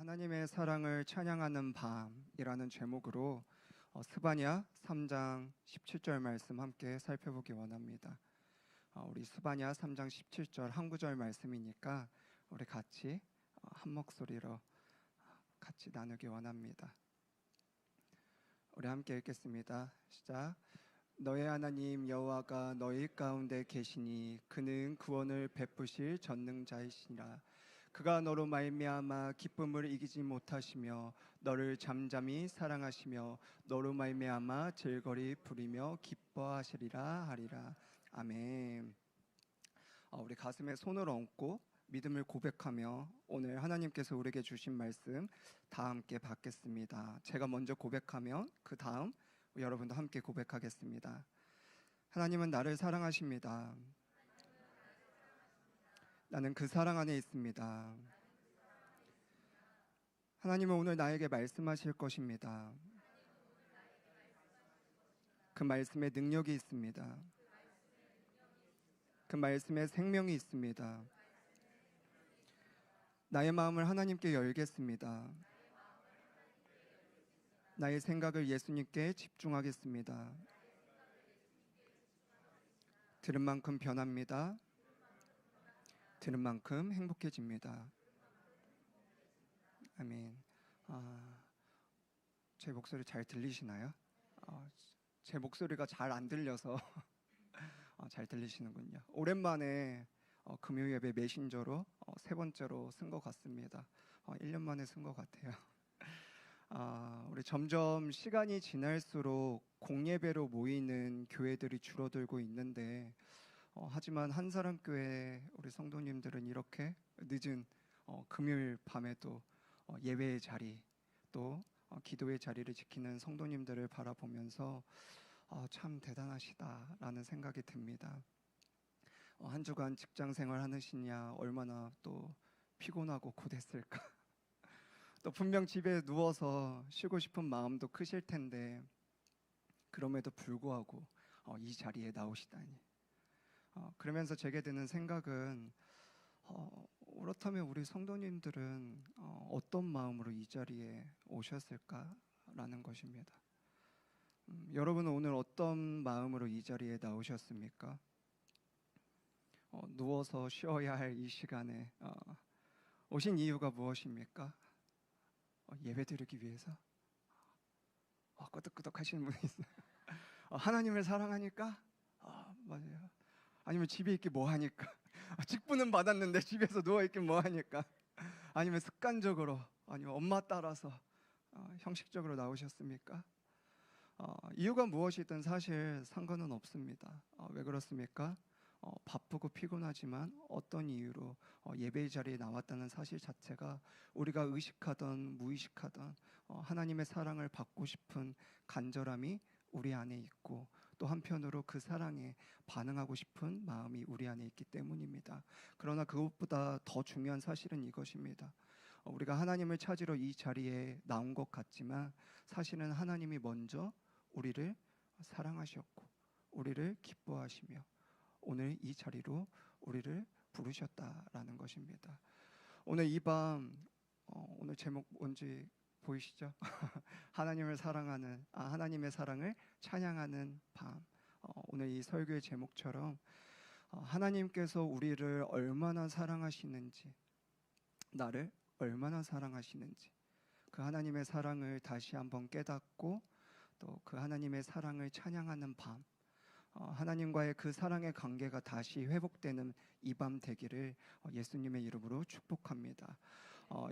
하나님의 사랑을 찬양하는 밤이라는 제목으로 스바냐 3장 17절 말씀 함께 살펴보기 원합니다. 우리 스바냐 3장 17절 한 구절 말씀이니까 우리 같이 한 목소리로 같이 나누기 원합니다. 우리 함께 읽겠습니다. 시작. 너의 하나님 여호와가 너희 가운데 계시니 그는 구원을 베푸실 전능자이시니라. 그가 너로 말미암아 기쁨을 이기지 못하시며 너를 잠잠히 사랑하시며 너로 말미암아 즐거이 부리며 기뻐하시리라 하리라. 아멘. 우리 가슴에 손을 얹고 믿음을 고백하며 오늘 하나님께서 우리에게 주신 말씀 다 함께 받겠습니다. 제가 먼저 고백하면 그 다음 여러분도 함께 고백하겠습니다. 하나님은 나를 사랑하십니다. 나는 그 사랑 안에 있습니다. 하나님은 오늘 나에게 말씀하실 것입니다. 그 말씀에 능력이 있습니다. 그 말씀에 생명이 있습니다. 나의 마음을 하나님께 열겠습니다. 나의 생각을 예수님께 집중하겠습니다. 들은 만큼 변합니다. 들은 만큼 행복해집니다. 아멘. 제 목소리 잘 들리시나요? 제 목소리가 잘 안 들려서 잘 들리시는군요. 오랜만에 금요 예배 메신저로 세 번째로 쓴 것 같습니다. 1년 만에 쓴 것 같아요. 우리 점점 시간이 지날수록 공예배로 모이는 교회들이 줄어들고 있는데 하지만 한사람교회 우리 성도님들은 이렇게 늦은 금요일 밤에도 예배의 자리 또 기도의 자리를 지키는 성도님들을 바라보면서 참 대단하시다라는 생각이 듭니다. 한 주간 직장 생활 하시냐 얼마나 또 피곤하고 고됐을까. 또 분명 집에 누워서 쉬고 싶은 마음도 크실 텐데 그럼에도 불구하고 이 자리에 나오시다니. 그러면서 제게 드는 생각은 그렇다면 우리 성도님들은 어떤 마음으로 이 자리에 오셨을까라는 것입니다. 여러분은 오늘 어떤 마음으로 이 자리에 나오셨습니까? 누워서 쉬어야 할 이 시간에 오신 이유가 무엇입니까? 예배 드리기 위해서? 끄덕끄덕 하시는 분이 있어요. 하나님을 사랑하니까? 맞아요. 아니면 집에 있기 뭐하니까? 직분은 받았는데 집에서 누워있기 뭐하니까? 아니면 습관적으로 아니면 엄마 따라서 형식적으로 나오셨습니까? 이유가 무엇이든 사실 상관은 없습니다. 왜 그렇습니까? 바쁘고 피곤하지만 어떤 이유로 예배의 자리에 나왔다는 사실 자체가 우리가 의식하던 무의식하던 하나님의 사랑을 받고 싶은 간절함이 우리 안에 있고 또 한편으로 그 사랑에 반응하고 싶은 마음이 우리 안에 있기 때문입니다. 그러나 그것보다 더 중요한 사실은 이것입니다. 우리가 하나님을 찾으러 이 자리에 나온 것 같지만 사실은 하나님이 먼저 우리를 사랑하셨고 우리를 기뻐하시며 오늘 이 자리로 우리를 부르셨다라는 것입니다. 오늘 이 밤 오늘 제목 뭔지 보이시죠? 하나님을 사랑하는 하나님의 사랑을 찬양하는 밤. 오늘 이 설교의 제목처럼 하나님께서 우리를 얼마나 사랑하시는지, 나를 얼마나 사랑하시는지 그 하나님의 사랑을 다시 한번 깨닫고 또 그 하나님의 사랑을 찬양하는 밤, 하나님과의 그 사랑의 관계가 다시 회복되는 이 밤 되기를 예수님의 이름으로 축복합니다.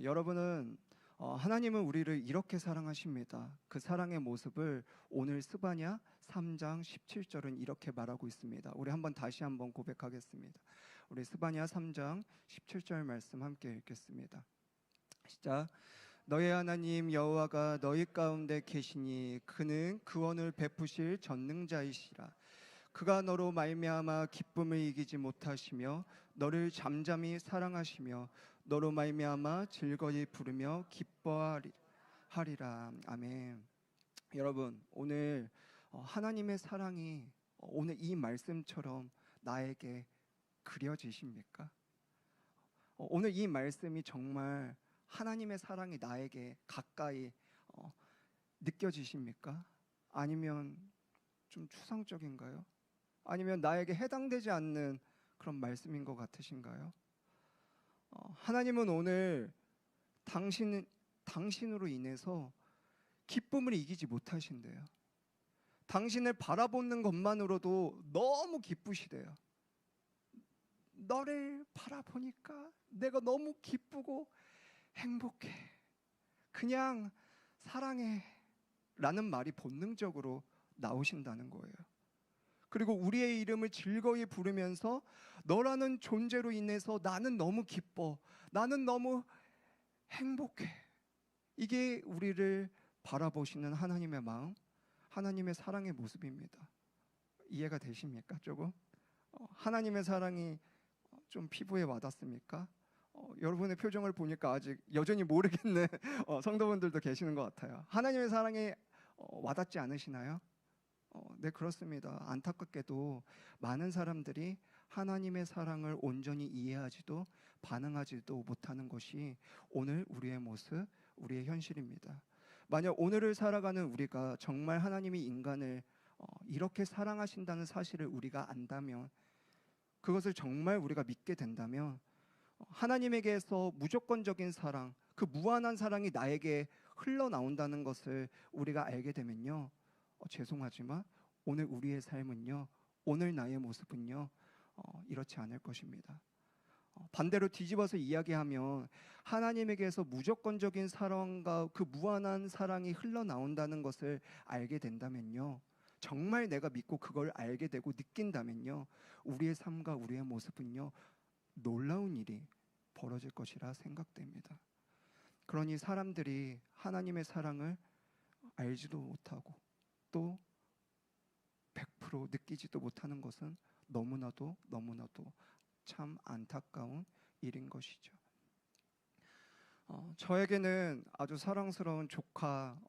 여러분은 하나님은 우리를 이렇게 사랑하십니다. 그 사랑의 모습을 오늘 스바냐 3장 17절은 이렇게 말하고 있습니다. 우리 다시 한번 고백하겠습니다. 우리 스바냐 3장 17절 말씀 함께 읽겠습니다. 시작. 너의 하나님 여호와가 너희 가운데 계시니 그는 구원을 베푸실 전능자이시라. 그가 너로 말미암아 기쁨을 이기지 못하시며 너를 잠잠히 사랑하시며 너로 말미암아 즐거이 부르며 기뻐하리라. 아멘. 여러분, 오늘 하나님의 사랑이 오늘 이 말씀처럼 나에게 그려지십니까? 오늘 이 말씀이 정말 하나님의 사랑이 나에게 가까이 느껴지십니까? 아니면 좀 추상적인가요? 아니면 나에게 해당되지 않는 그런 말씀인 것 같으신가요? 하나님은 오늘 당신으로 인해서 기쁨을 이기지 못하신대요. 당신을 바라보는 것만으로도 너무 기쁘시대요. 너를 바라보니까 내가 너무 기쁘고 행복해. 그냥 사랑해 라는 말이 본능적으로 나오신다는 거예요. 그리고 우리의 이름을 즐거이 부르면서 너라는 존재로 인해서 나는 너무 기뻐. 나는 너무 행복해. 이게 우리를 바라보시는 하나님의 마음, 하나님의 사랑의 모습입니다. 이해가 되십니까? 조금? 하나님의 사랑이 좀 피부에 와닿습니까? 여러분의 표정을 보니까 아직 여전히 모르겠는 성도분들도 계시는 것 같아요. 하나님의 사랑이 와닿지 않으시나요? 네, 그렇습니다. 안타깝게도 많은 사람들이 하나님의 사랑을 온전히 이해하지도 반응하지도 못하는 것이 오늘 우리의 모습, 우리의 현실입니다. 만약 오늘을 살아가는 우리가 정말 하나님이 인간을 이렇게 사랑하신다는 사실을 우리가 안다면, 그것을 정말 우리가 믿게 된다면, 하나님에게서 무조건적인 사랑, 그 무한한 사랑이 나에게 흘러나온다는 것을 우리가 알게 되면요, 죄송하지만 오늘 우리의 삶은요, 오늘 나의 모습은요, 이렇지 않을 것입니다. 반대로 뒤집어서 이야기하면 하나님에게서 무조건적인 사랑과 그 무한한 사랑이 흘러나온다는 것을 알게 된다면요, 정말 내가 믿고 그걸 알게 되고 느낀다면요, 우리의 삶과 우리의 모습은요, 놀라운 일이 벌어질 것이라 생각됩니다. 그러니 사람들이 하나님의 사랑을 알지도 못하고 또 100% 느끼지도 못하는 것은 너무나도 참 안타까운 일인 것이죠. 저에게는 아주 사랑스러운 조카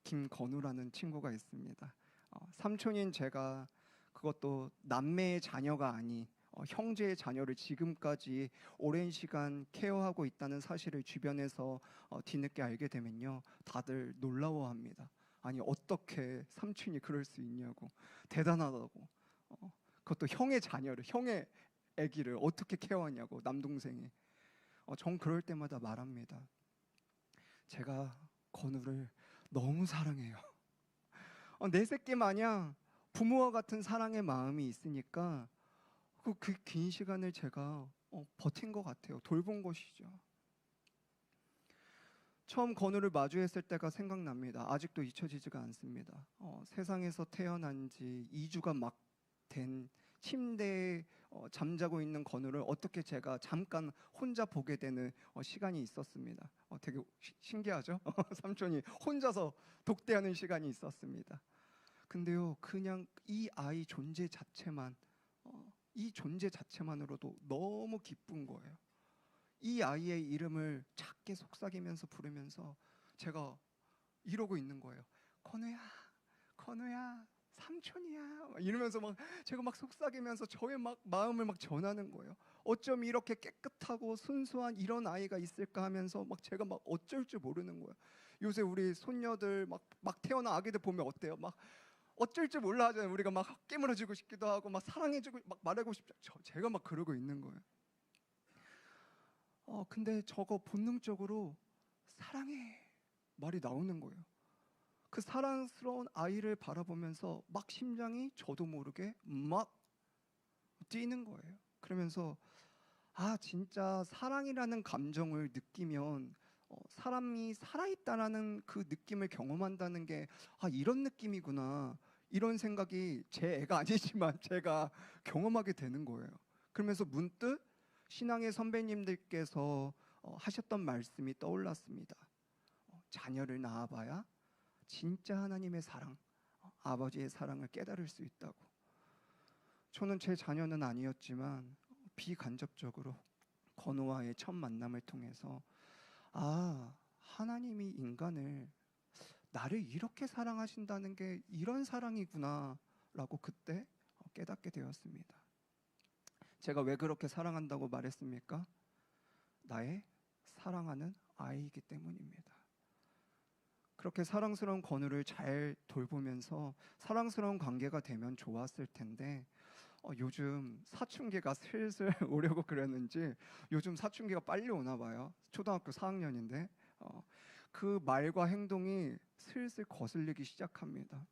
김건우라는 친구가 있습니다. 삼촌인 제가, 그것도 남매의 자녀가 아닌 형제의 자녀를 지금까지 오랜 시간 케어하고 있다는 사실을 주변에서 뒤늦게 알게 되면요, 다들 놀라워합니다. 아니, 어떻게 삼촌이 그럴 수 있냐고, 대단하다고. 그것도 형의 자녀를, 형의 아기를 어떻게 케어하냐고, 남동생이. 전 그럴 때마다 말합니다. 제가 건우를 너무 사랑해요. 내 새끼 마냥 부모와 같은 사랑의 마음이 있으니까 그 긴 시간을 제가 버틴 것 같아요. 돌본 것이죠. 처음 건우를 마주했을 때가 생각납니다. 아직도 잊혀지지가 않습니다. 세상에서 태어난 지 2주가 막 된 침대에 잠자고 있는 건우를 어떻게 제가 잠깐 혼자 보게 되는 시간이 있었습니다. 되게 신기하죠? 삼촌이 혼자서 독대하는 시간이 있었습니다. 근데요, 그냥 이 아이 존재 자체만, 이 존재 자체만으로도 너무 기쁜 거예요. 이 아이의 이름을 작게 속삭이면서 부르면서 제가 이러고 있는 거예요. 건우야, 건우야, 삼촌이야, 이러면서 막 제가 막 속삭이면서 저의 막 마음을 막 전하는 거예요. 어쩜 이렇게 깨끗하고 순수한 이런 아이가 있을까 하면서 막 제가 막 어쩔 줄 모르는 거예요. 요새 우리 손녀들 막 태어난 아기들 보면 어때요? 막 어쩔 줄 몰라 하잖아요. 우리가 막 깨물어주고 싶기도 하고 막 사랑해주고 막 말하고 싶죠. 제가 막 그러고 있는 거예요. 근데 저거 본능적으로 사랑해 말이 나오는 거예요. 그 사랑스러운 아이를 바라보면서 막 심장이 저도 모르게 막 뛰는 거예요. 그러면서 진짜 사랑이라는 감정을 느끼면 사람이 살아있다라는 그 느낌을 경험한다는 게 이런 느낌이구나, 이런 생각이 제 애가 아니지만 제가 경험하게 되는 거예요. 그러면서 문득 신앙의 선배님들께서 하셨던 말씀이 떠올랐습니다. 자녀를 낳아봐야 진짜 하나님의 사랑, 아버지의 사랑을 깨달을 수 있다고. 저는 제 자녀는 아니었지만 비간접적으로 건우와의 첫 만남을 통해서 하나님이 인간을, 나를 이렇게 사랑하신다는 게 이런 사랑이구나 라고 그때 깨닫게 되었습니다. 제가 왜 그렇게 사랑한다고 말했습니까? 나의 사랑하는 아이이기 때문입니다. 그렇게 사랑스러운 건우를 잘 돌보면서 사랑스러운 관계가 되면 좋았을 텐데 요즘 사춘기가 슬슬 오려고 그랬는지 요즘 사춘기가 빨리 오나 봐요. 초등학교 4학년인데 그 말과 행동이 슬슬 거슬리기 시작합니다.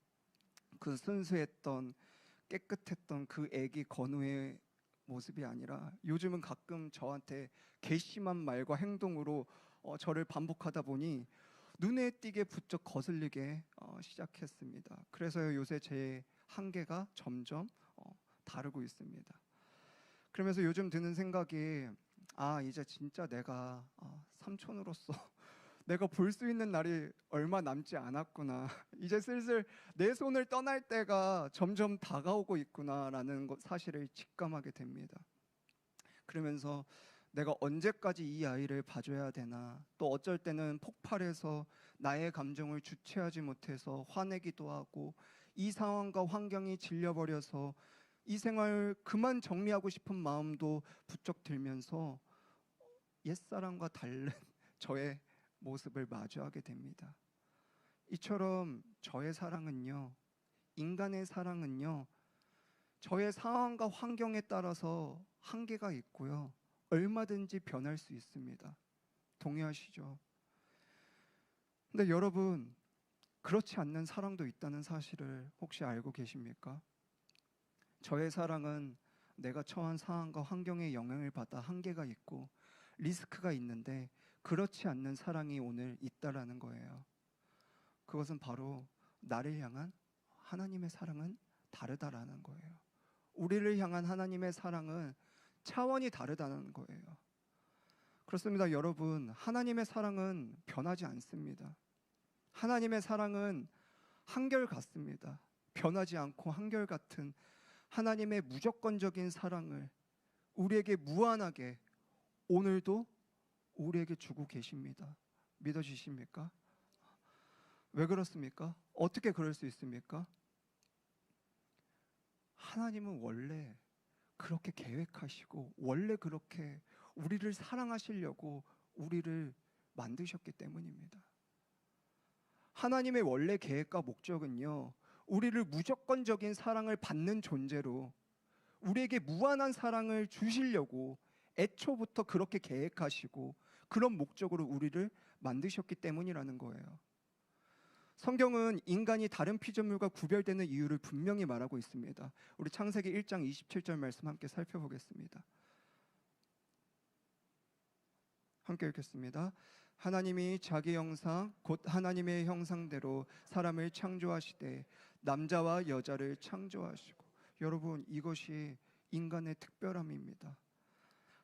그 순수했던 깨끗했던 그 애기 건우의 모습이 아니라 요즘은 가끔 저한테 괘씸한 말과 행동으로 저를 반복하다 보니 눈에 띄게 부쩍 거슬리게 시작했습니다. 그래서 요새 제 한계가 점점 다르고 있습니다. 그러면서 요즘 드는 생각이 이제 진짜 내가 삼촌으로서 내가 볼 수 있는 날이 얼마 남지 않았구나. 이제 슬슬 내 손을 떠날 때가 점점 다가오고 있구나라는 사실을 직감하게 됩니다. 그러면서 내가 언제까지 이 아이를 봐줘야 되나, 또 어쩔 때는 폭발해서 나의 감정을 주체하지 못해서 화내기도 하고 이 상황과 환경이 질려버려서 이 생활 그만 정리하고 싶은 마음도 부쩍 들면서 옛사랑과 다른 저의 모습을 마주하게 됩니다. 이처럼 저의 사랑은요, 인간의 사랑은요, 저의 상황과 환경에 따라서 한계가 있고요, 얼마든지 변할 수 있습니다. 동의하시죠? 근데 여러분, 그렇지 않는 사랑도 있다는 사실을 혹시 알고 계십니까? 저의 사랑은 내가 처한 상황과 환경에 영향을 받아 한계가 있고 리스크가 있는데 그렇지 않는 사랑이 오늘 있다라는 거예요. 그것은 바로 나를 향한 하나님의 사랑은 다르다라는 거예요. 우리를 향한 하나님의 사랑은 차원이 다르다는 거예요. 그렇습니다, 여러분. 하나님의 사랑은 변하지 않습니다. 하나님의 사랑은 한결같습니다. 변하지 않고 한결같은 하나님의 무조건적인 사랑을 우리에게 무한하게 오늘도 우리에게 주고 계십니다. 믿어지십니까? 왜 그렇습니까? 어떻게 그럴 수 있습니까? 하나님은 원래 그렇게 계획하시고 원래 그렇게 우리를 사랑하시려고 우리를 만드셨기 때문입니다. 하나님의 원래 계획과 목적은요, 우리를 무조건적인 사랑을 받는 존재로 우리에게 무한한 사랑을 주시려고 애초부터 그렇게 계획하시고 그런 목적으로 우리를 만드셨기 때문이라는 거예요. 성경은 인간이 다른 피조물과 구별되는 이유를 분명히 말하고 있습니다. 우리 창세기 1장 27절 말씀 함께 살펴보겠습니다. 함께 읽겠습니다. 하나님이 자기 형상 곧 하나님의 형상대로 사람을 창조하시되 남자와 여자를 창조하시고, 여러분, 이것이 인간의 특별함입니다.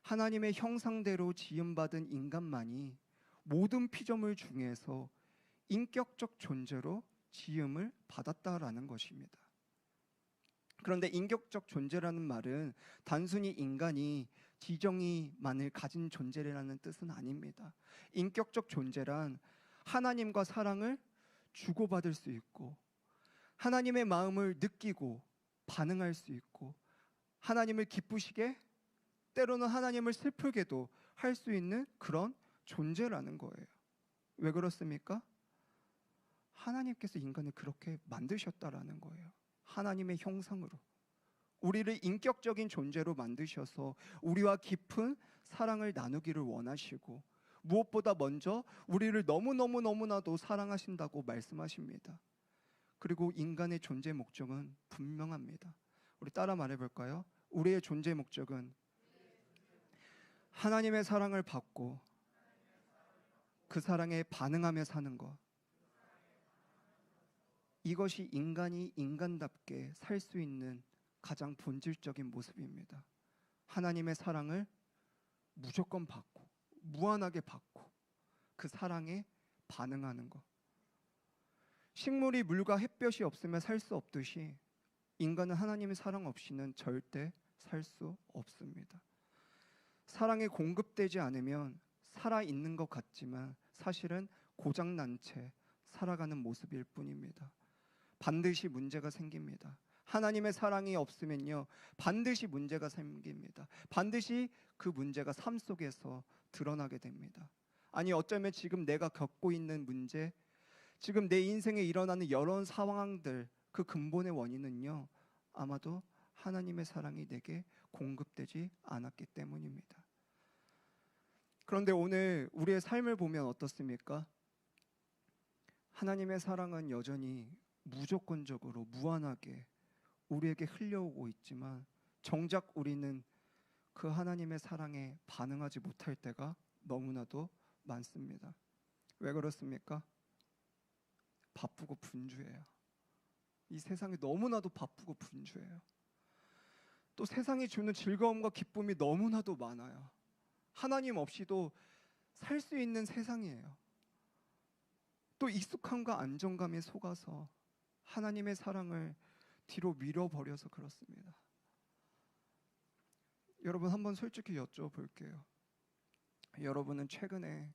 하나님의 형상대로 지음받은 인간만이 모든 피조물 중에서 인격적 존재로 지음을 받았다라는 것입니다. 그런데 인격적 존재라는 말은 단순히 인간이 지정의만을 가진 존재라는 뜻은 아닙니다. 인격적 존재란 하나님과 사랑을 주고받을 수 있고 하나님의 마음을 느끼고 반응할 수 있고 하나님을 기쁘시게, 때로는 하나님을 슬프게도 할 수 있는 그런 존재라는 거예요. 왜 그렇습니까? 하나님께서 인간을 그렇게 만드셨다라는 거예요. 하나님의 형상으로 우리를 인격적인 존재로 만드셔서 우리와 깊은 사랑을 나누기를 원하시고 무엇보다 먼저 우리를 너무나도 사랑하신다고 말씀하십니다. 그리고 인간의 존재 목적은 분명합니다. 우리 따라 말해볼까요? 우리의 존재 목적은 하나님의 사랑을 받고 그 사랑에 반응하며 사는 것. 이것이 인간이 인간답게 살 수 있는 가장 본질적인 모습입니다. 하나님의 사랑을 무조건 받고 무한하게 받고 그 사랑에 반응하는 것. 식물이 물과 햇볕이 없으면 살 수 없듯이 인간은 하나님의 사랑 없이는 절대 살 수 없습니다. 사랑이 공급되지 않으면 살아있는 것 같지만 사실은 고장난 채 살아가는 모습일 뿐입니다. 반드시 문제가 생깁니다. 하나님의 사랑이 없으면요, 반드시 문제가 생깁니다. 반드시 그 문제가 삶 속에서 드러나게 됩니다. 아니 어쩌면 지금 내가 겪고 있는 문제, 지금 내 인생에 일어나는 여러 상황들, 그 근본의 원인은요, 아마도 하나님의 사랑이 내게 공급되지 않았기 때문입니다. 그런데 오늘 우리의 삶을 보면 어떻습니까? 하나님의 사랑은 여전히 무조건적으로 무한하게 우리에게 흘려오고 있지만 정작 우리는 그 하나님의 사랑에 반응하지 못할 때가 너무나도 많습니다. 왜 그렇습니까? 바쁘고 분주해요. 이 세상이 너무나도 바쁘고 분주해요. 또 세상이 주는 즐거움과 기쁨이 너무나도 많아요. 하나님 없이도 살 수 있는 세상이에요. 또 익숙함과 안정감에 속아서 하나님의 사랑을 뒤로 밀어버려서 그렇습니다. 여러분 한번 솔직히 여쭤볼게요. 여러분은 최근에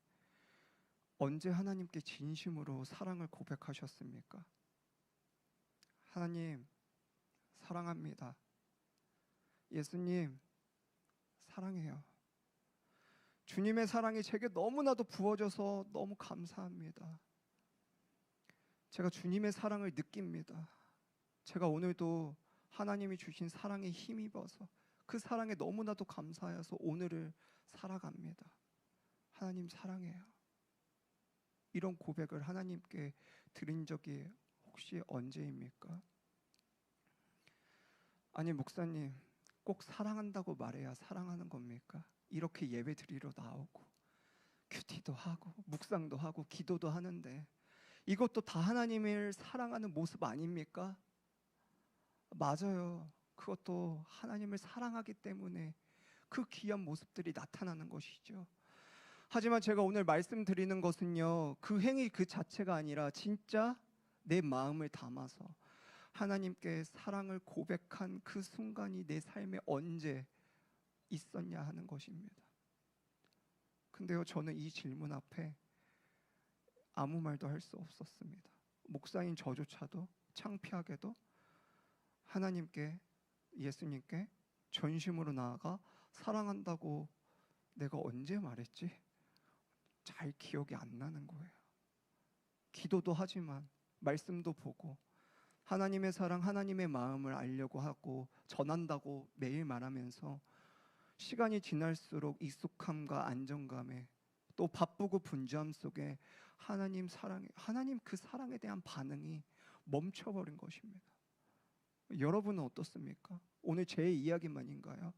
언제 하나님께 진심으로 사랑을 고백하셨습니까? 하나님 사랑합니다. 예수님 사랑해요. 주님의 사랑이 제게 너무나도 부어져서 너무 감사합니다. 제가 주님의 사랑을 느낍니다. 제가 오늘도 하나님이 주신 사랑에 힘입어서 그 사랑에 너무나도 감사해서 오늘을 살아갑니다. 하나님 사랑해요. 이런 고백을 하나님께 드린 적이 혹시 언제입니까? 아니 목사님, 꼭 사랑한다고 말해야 사랑하는 겁니까? 이렇게 예배 드리러 나오고 큐티도 하고 묵상도 하고 기도도 하는데 이것도 다 하나님을 사랑하는 모습 아닙니까? 맞아요. 그것도 하나님을 사랑하기 때문에 그 귀한 모습들이 나타나는 것이죠. 하지만 제가 오늘 말씀드리는 것은요, 그 행위 그 자체가 아니라 진짜 내 마음을 담아서 하나님께 사랑을 고백한 그 순간이 내 삶에 언제 있었냐 하는 것입니다. 근데요, 저는 이 질문 앞에 아무 말도 할 수 없었습니다. 목사인 저조차도 창피하게도 하나님께, 예수님께 전심으로 나아가 사랑한다고 내가 언제 말했지? 잘 기억이 안 나는 거예요. 기도도 하지만 말씀도 보고 하나님의 사랑, 하나님의 마음을 알려고 하고 전한다고 매일 말하면서 시간이 지날수록 익숙함과 안정감에 또 바쁘고 분주함 속에 하나님 사랑에, 하나님 그 사랑에 대한 반응이 멈춰버린 것입니다. 여러분은 어떻습니까? 오늘 제 이야기만인가요?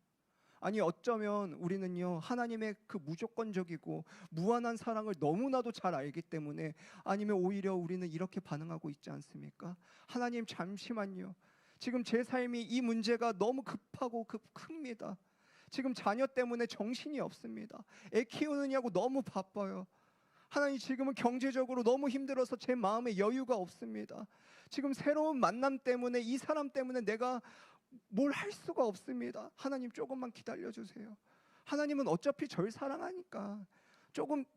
아니 어쩌면 우리는요, 하나님의 그 무조건적이고 무한한 사랑을 너무나도 잘 알기 때문에, 아니면 오히려 우리는 이렇게 반응하고 있지 않습니까? 하나님 잠시만요. 지금 제 삶이 이 문제가 너무 급하고 큽니다. 지금 자녀 때문에 정신이 없습니다. 애 키우느냐고 너무 바빠요. 하나님 지금은 경제적으로 너무 힘들어서 제 마음에 여유가 없습니다. 지금 새로운 만남 때문에, 이 사람 때문에 내가 뭘 할 수가 없습니다. 하나님 조금만 기다려주세요. 하나님은 어차피 절 사랑하니까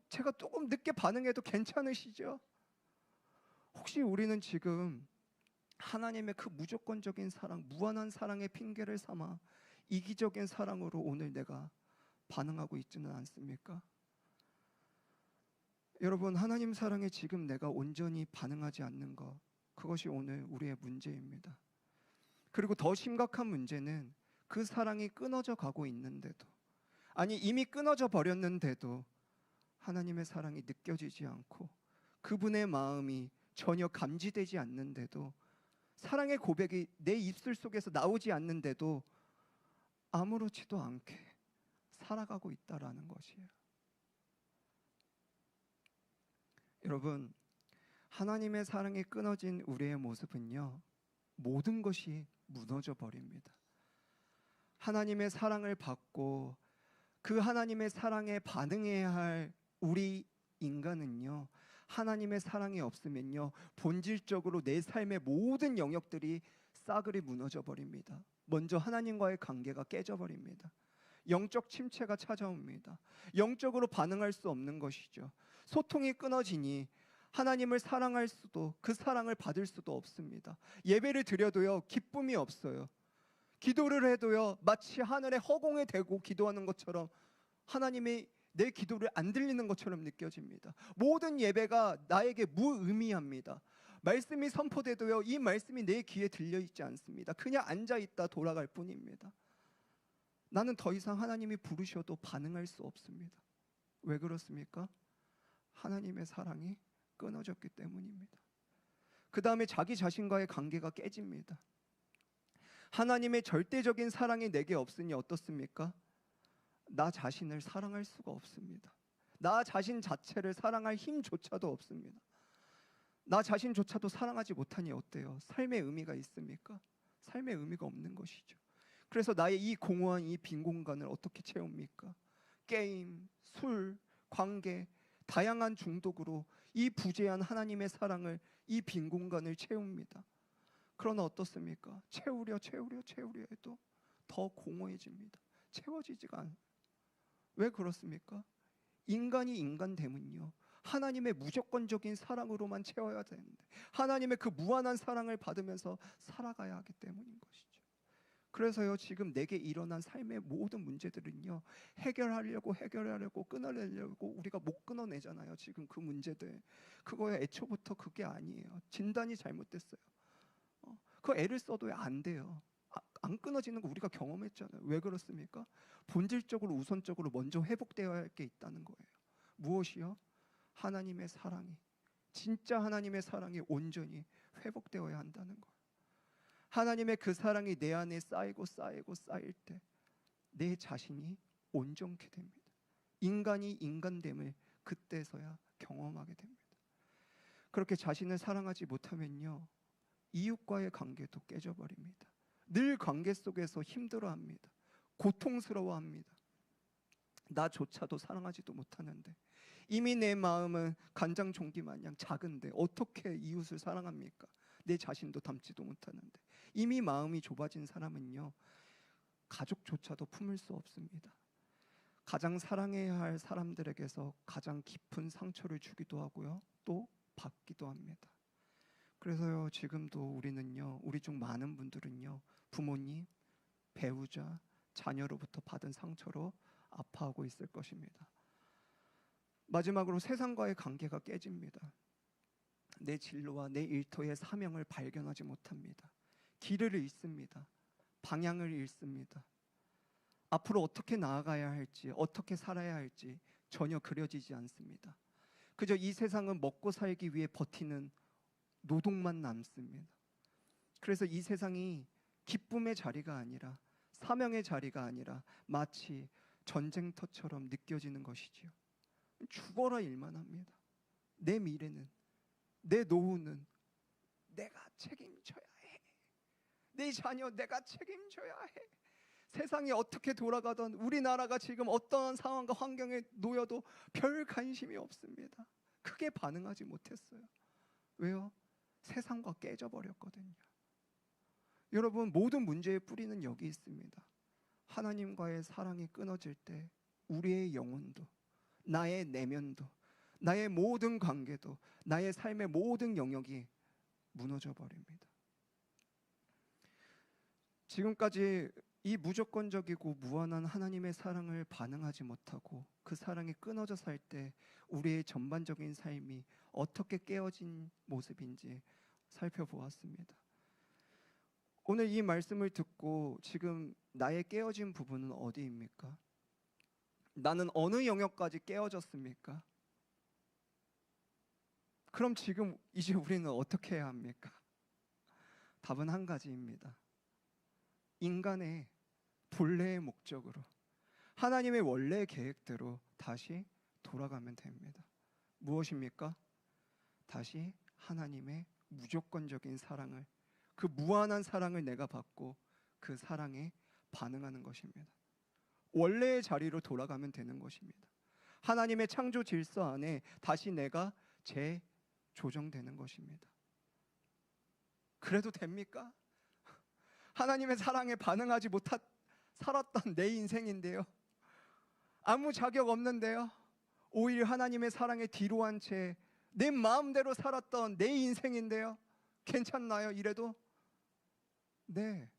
제가 조금 늦게 반응해도 괜찮으시죠? 혹시 우리는 지금 하나님의 그 무조건적인 사랑, 무한한 사랑의 핑계를 삼아 이기적인 사랑으로 오늘 내가 반응하고 있지는 않습니까? 여러분, 하나님 사랑에 지금 내가 온전히 반응하지 않는 것, 그것이 오늘 우리의 문제입니다. 그리고 더 심각한 문제는 그 사랑이 끊어져 가고 있는데도, 아니 이미 끊어져 버렸는데도 하나님의 사랑이 느껴지지 않고 그분의 마음이 전혀 감지되지 않는데도, 사랑의 고백이 내 입술 속에서 나오지 않는데도 아무렇지도 않게 살아가고 있다라는 것이에요. 여러분, 하나님의 사랑이 끊어진 우리의 모습은요, 모든 것이 무너져 버립니다. 하나님의 사랑을 받고 그 하나님의 사랑에 반응해야 할 우리 인간은요, 하나님의 사랑이 없으면요, 본질적으로 내 삶의 모든 영역들이 싸그리 무너져 버립니다. 먼저 하나님과의 관계가 깨져 버립니다. 영적 침체가 찾아옵니다. 영적으로 반응할 수 없는 것이죠. 소통이 끊어지니 하나님을 사랑할 수도, 그 사랑을 받을 수도 없습니다. 예배를 드려도요, 기쁨이 없어요. 기도를 해도요, 마치 하늘에 허공에 대고 기도하는 것처럼 하나님이 내 기도를 안 들리는 것처럼 느껴집니다. 모든 예배가 나에게 무의미합니다. 말씀이 선포돼도요, 이 말씀이 내 귀에 들려 있지 않습니다. 그냥 앉아 있다 돌아갈 뿐입니다. 나는 더 이상 하나님이 부르셔도 반응할 수 없습니다. 왜 그렇습니까? 하나님의 사랑이 끊어졌기 때문입니다. 그 다음에 자기 자신과의 관계가 깨집니다. 하나님의 절대적인 사랑이 내게 없으니 어떻습니까? 나 자신을 사랑할 수가 없습니다. 나 자신 자체를 사랑할 힘조차도 없습니다. 나 자신조차도 사랑하지 못하니 어때요? 삶의 의미가 있습니까? 삶의 의미가 없는 것이죠. 그래서 나의 이 공허한 이 빈 공간을 어떻게 채웁니까? 게임, 술, 관계, 다양한 중독으로 이 부재한 하나님의 사랑을, 이 빈 공간을 채웁니다. 그러나 어떻습니까? 채우려 해도 더 공허해집니다. 채워지지가 않아요. 왜 그렇습니까? 인간이 인간됨은요, 하나님의 무조건적인 사랑으로만 채워야 되는데, 하나님의 그 무한한 사랑을 받으면서 살아가야 하기 때문인 것이죠. 그래서요, 지금 내게 일어난 삶의 모든 문제들은요, 해결하려고 끊어내려고 우리가 못 끊어내잖아요. 지금 그 문제들, 그거야 애초부터 그게 아니에요. 진단이 잘못됐어요. 그 애를 써도 안 돼요. 안 끊어지는 거 우리가 경험했잖아요. 왜 그렇습니까? 본질적으로 우선적으로 먼저 회복되어야 할 게 있다는 거예요. 무엇이요? 하나님의 사랑이, 진짜 하나님의 사랑이 온전히 회복되어야 한다는 거예요. 하나님의 그 사랑이 내 안에 쌓이고 쌓일 때 내 자신이 온전케 됩니다. 인간이 인간됨을 그때서야 경험하게 됩니다. 그렇게 자신을 사랑하지 못하면요, 이웃과의 관계도 깨져버립니다. 늘 관계 속에서 힘들어합니다. 고통스러워합니다. 나조차도 사랑하지도 못하는데, 이미 내 마음은 간장종기 마냥 작은데 어떻게 이웃을 사랑합니까? 내 자신도 담지도 못하는데. 이미 마음이 좁아진 사람은요, 가족조차도 품을 수 없습니다. 가장 사랑해야 할 사람들에게서 가장 깊은 상처를 주기도 하고요, 또 받기도 합니다. 그래서요, 지금도 우리는요, 우리 중 많은 분들은요, 부모님, 배우자, 자녀로부터 받은 상처로 아파하고 있을 것입니다. 마지막으로 세상과의 관계가 깨집니다. 내 진로와 내 일터의 사명을 발견하지 못합니다. 길을 잃습니다. 방향을 잃습니다. 앞으로 어떻게 나아가야 할지, 어떻게 살아야 할지 전혀 그려지지 않습니다. 그저 이 세상은 먹고 살기 위해 버티는 노동만 남습니다. 그래서 이 세상이 기쁨의 자리가 아니라, 사명의 자리가 아니라 마치 전쟁터처럼 느껴지는 것이지요. 죽어라 일만 합니다. 내 미래는, 내 노후는 내가 책임져야 해. 내 자녀 내가 책임져야 해. 세상이 어떻게 돌아가던, 우리나라가 지금 어떠한 상황과 환경에 놓여도 별 관심이 없습니다. 크게 반응하지 못했어요. 왜요? 세상과 깨져버렸거든요. 여러분, 모든 문제의 뿌리는 여기 있습니다. 하나님과의 사랑이 끊어질 때 우리의 영혼도, 나의 내면도, 나의 모든 관계도, 나의 삶의 모든 영역이 무너져 버립니다. 지금까지 이 무조건적이고 무한한 하나님의 사랑을 반응하지 못하고 그 사랑이 끊어져 살 때 우리의 전반적인 삶이 어떻게 깨어진 모습인지 살펴보았습니다. 오늘 이 말씀을 듣고 지금 나의 깨어진 부분은 어디입니까? 나는 어느 영역까지 깨어졌습니까? 그럼 지금 이제 우리는 어떻게 해야 합니까? 답은 한 가지입니다. 인간의 본래의 목적으로, 하나님의 원래 계획대로 다시 돌아가면 됩니다. 무엇입니까? 다시 하나님의 무조건적인 사랑을, 그 무한한 사랑을 내가 받고 그 사랑에 반응하는 것입니다. 원래의 자리로 돌아가면 되는 것입니다. 하나님의 창조 질서 안에 다시 내가 재조정되는 것입니다. 그래도 됩니까? 하나님의 사랑에 반응하지 못한 살았던 내 인생인데요, 아무 자격 없는데요, 오히려 하나님의 사랑에 뒤로 한 채 내 마음대로 살았던 내 인생인데요, 괜찮나요? 이래도? 네,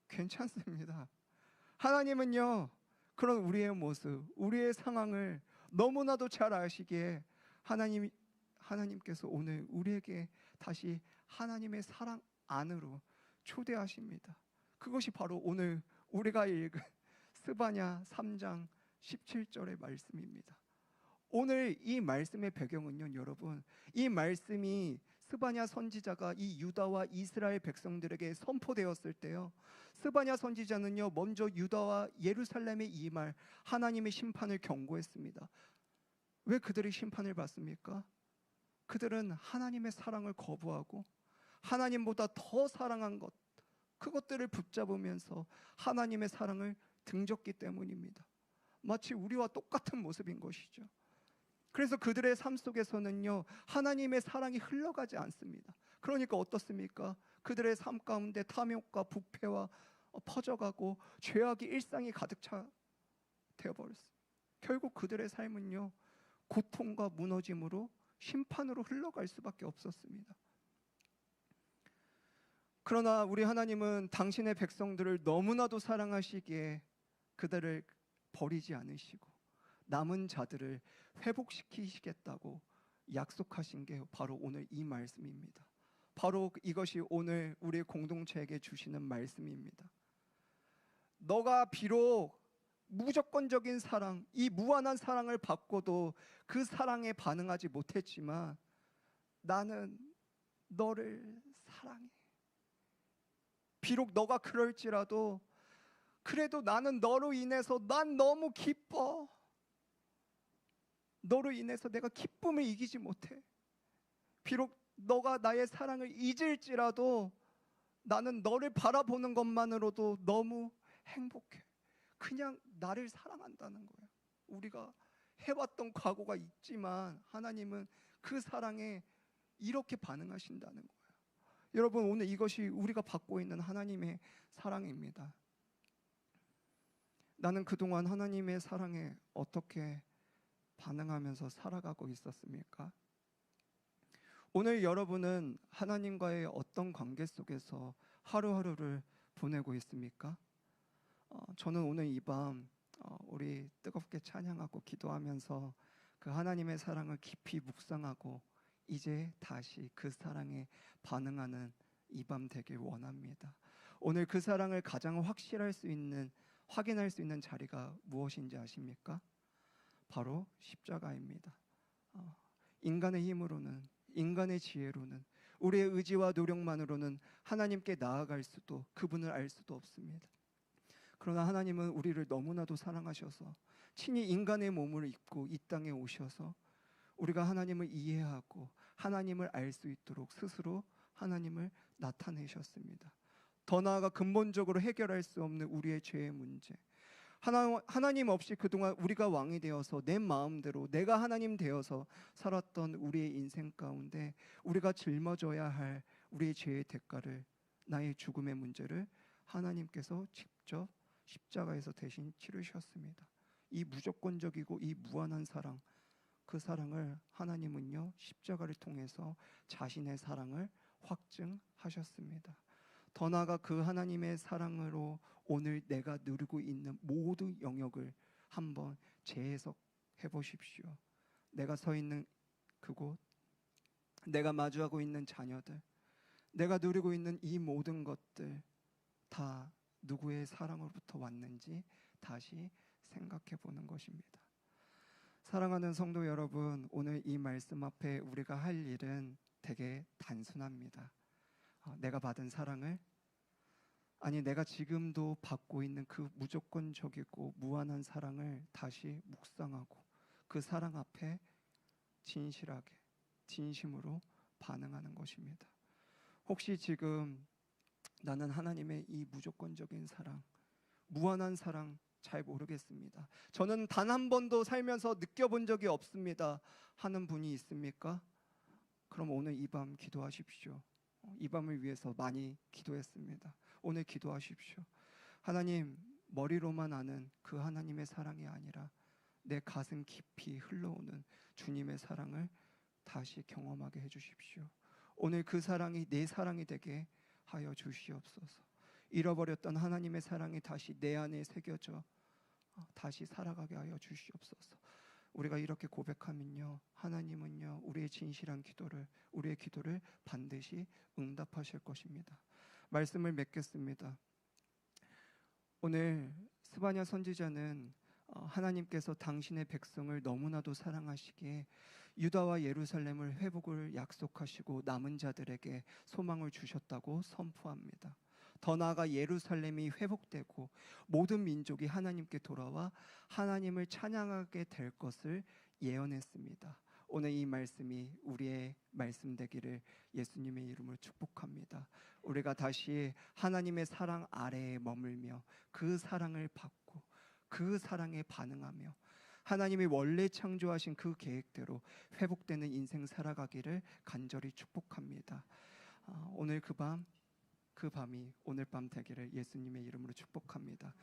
괜찮습니다. 하나님은요, 그런 우리의 모습, 우리의 상황을 너무나도 잘 아시기에 하나님께서 오늘 우리에게 다시 하나님의 사랑 안으로 초대하십니다. 그것이 바로 오늘 우리가 읽은 스바냐 3장 17절의 말씀입니다. 오늘 이 말씀의 배경은요, 여러분, 이 말씀이 스바냐 선지자가 이 유다와 이스라엘 백성들에게 선포되었을 때요, 스바냐 선지자는요 먼저 유다와 예루살렘에 임할 하나님의 심판을 경고했습니다. 왜 그들이 심판을 받습니까? 그들은 하나님의 사랑을 거부하고 하나님보다 더 사랑한 것, 그것들을 붙잡으면서 하나님의 사랑을 등졌기 때문입니다. 마치 우리와 똑같은 모습인 것이죠. 그래서 그들의 삶 속에서는요, 하나님의 사랑이 흘러가지 않습니다. 그러니까 어떻습니까? 그들의 삶 가운데 탐욕과 부패와 퍼져가고 죄악이 일상이 가득 차 되어버렸습니다. 결국 그들의 삶은요, 고통과 무너짐으로 심판으로 흘러갈 수밖에 없었습니다. 그러나 우리 하나님은 당신의 백성들을 너무나도 사랑하시기에 그들을 버리지 않으시고 남은 자들을 회복시키시겠다고 약속하신 게 바로 오늘 이 말씀입니다. 바로 이것이 오늘 우리 공동체에게 주시는 말씀입니다. 너가 비록 무조건적인 사랑, 이 무한한 사랑을 받고도 그 사랑에 반응하지 못했지만 나는 너를 사랑해. 비록 너가 그럴지라도 그래도 나는 너로 인해서 난 너무 기뻐. 너로 인해서 내가 기쁨을 이기지 못해. 비록 너가 나의 사랑을 잊을지라도 나는 너를 바라보는 것만으로도 너무 행복해. 그냥 나를 사랑한다는 거예요. 우리가 해왔던 과거가 있지만 하나님은 그 사랑에 이렇게 반응하신다는 거예요. 여러분, 오늘 이것이 우리가 받고 있는 하나님의 사랑입니다. 나는 그동안 하나님의 사랑에 어떻게 반응하면서 살아가고 있었습니까? 오늘 여러분은 하나님과의 어떤 관계 속에서 하루하루를 보내고 있습니까? 저는 오늘 이 밤 우리 뜨겁게 찬양하고 기도하면서 그 하나님의 사랑을 깊이 묵상하고 이제 다시 그 사랑에 반응하는 이 밤 되길 원합니다. 오늘 그 사랑을 가장 확실할 수 있는, 확인할 수 있는 자리가 무엇인지 아십니까? 바로 십자가입니다. 인간의 힘으로는, 인간의 지혜로는, 우리의 의지와 노력만으로는 하나님께 나아갈 수도, 그분을 알 수도 없습니다. 그러나 하나님은 우리를 너무나도 사랑하셔서 친히 인간의 몸을 입고 이 땅에 오셔서 우리가 하나님을 이해하고 하나님을 알 수 있도록 스스로 하나님을 나타내셨습니다. 더 나아가 근본적으로 해결할 수 없는 우리의 죄의 문제, 하나님 없이 그동안 우리가 왕이 되어서 내 마음대로 내가 하나님 되어서 살았던 우리의 인생 가운데 우리가 짊어져야 할 우리의 죄의 대가를, 나의 죽음의 문제를 하나님께서 직접 십자가에서 대신 치르셨습니다. 이 무조건적이고 이 무한한 사랑, 그 사랑을 하나님은요 십자가를 통해서 자신의 사랑을 확증하셨습니다. 더 나아가 그 하나님의 사랑으로 오늘 내가 누리고 있는 모든 영역을 한번 재해석해 보십시오. 내가 서 있는 그곳, 내가 마주하고 있는 자녀들, 내가 누리고 있는 이 모든 것들 다 누구의 사랑으로부터 왔는지 다시 생각해 보는 것입니다. 사랑하는 성도 여러분, 오늘 이 말씀 앞에 우리가 할 일은 되게 단순합니다. 내가 받은 사랑을, 아니 내가 지금도 받고 있는 그 무조건적이고 무한한 사랑을 다시 묵상하고 그 사랑 앞에 진실하게, 진심으로 반응하는 것입니다. 혹시 지금 나는 하나님의 이 무조건적인 사랑, 무한한 사랑 잘 모르겠습니다. 저는 단 한 번도 살면서 느껴본 적이 없습니다 하는 분이 있습니까? 그럼 오늘 이 밤 기도하십시오. 이 밤을 위해서 많이 기도했습니다. 오늘 기도하십시오. 하나님, 머리로만 아는 그 하나님의 사랑이 아니라 내 가슴 깊이 흘러오는 주님의 사랑을 다시 경험하게 해주십시오. 오늘 그 사랑이 내 사랑이 되게 하여 주시옵소서. 잃어버렸던 하나님의 사랑이 다시 내 안에 새겨져 다시 살아가게 하여 주시옵소서. 우리가 이렇게 고백하면요, 하나님은요 우리의 진실한 우리의 기도를 반드시 응답하실 것입니다. 말씀을 맺겠습니다. 오늘 스바냐 선지자는 하나님께서 당신의 백성을 너무나도 사랑하시기에 유다와 예루살렘을 회복을 약속하시고 남은 자들에게 소망을 주셨다고 선포합니다. 더 나아가 예루살렘이 회복되고 모든 민족이 하나님께 돌아와 하나님을 찬양하게 될 것을 예언했습니다. 오늘 이 말씀이 우리의 말씀 되기를 예수님의 이름으로 축복합니다. 우리가 다시 하나님의 사랑 아래에 머물며 그 사랑을 받고 그 사랑에 반응하며 하나님이 원래 창조하신 그 계획대로 회복되는 인생 살아가기를 간절히 축복합니다. 오늘 그 밤이 오늘 밤 되기를 예수님의 이름으로 축복합니다.